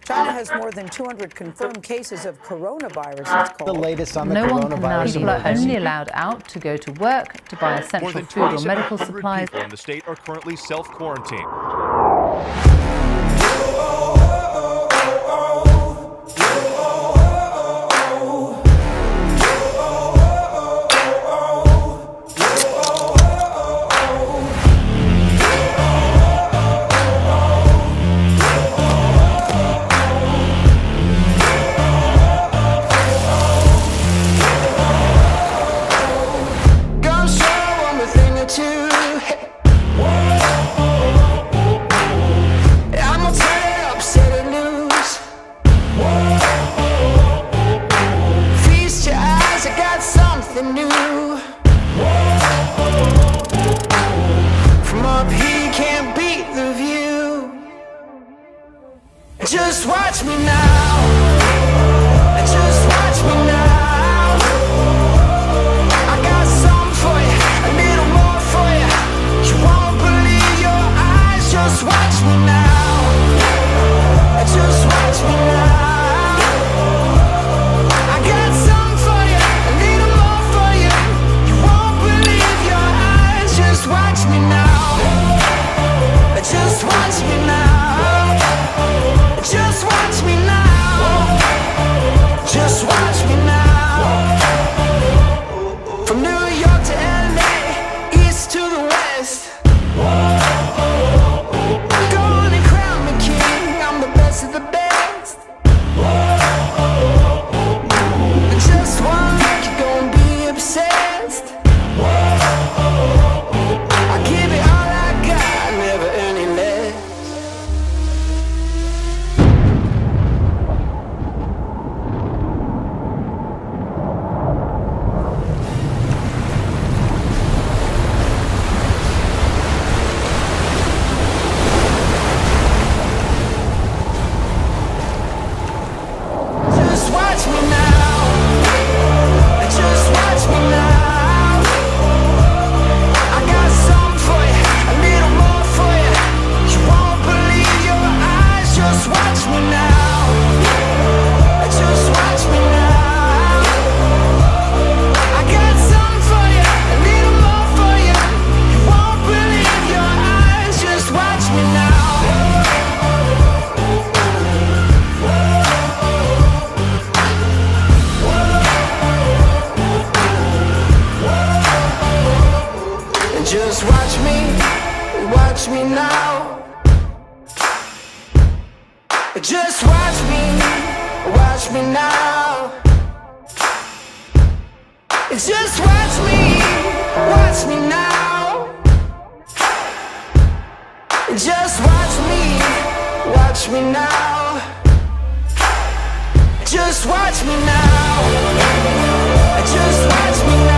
China has more than 200 confirmed cases of coronavirus, it's called. The latest on the No one coronavirus. can now. People are only allowed out to go to work, to buy essential food or medical supplies. People in the state are currently self-quarantined. Just watch me now. Just watch me now. I got something for you, a little more for you. You won't believe your eyes. Just watch me now. Just watch me now. I got something for you, a little more for you. You won't believe your eyes. Just watch me now. Just watch me now. Just watch me now. Just watch me now. From New York to LA, east to the west. Go on and crown me king. I'm the best of the best. Just one look, you're gonna be obsessed. I give it all I got, never any less. Just watch me now. Just watch me now. I got something for you, a little more for you. You won't believe your eyes. Just watch me now. Just watch me now. I got something for you, a little more for you. You won't believe your eyes. Just watch me now. Just watch me now. Just watch me now. Just watch me now. Just watch me now. Just watch me now. Just watch me now.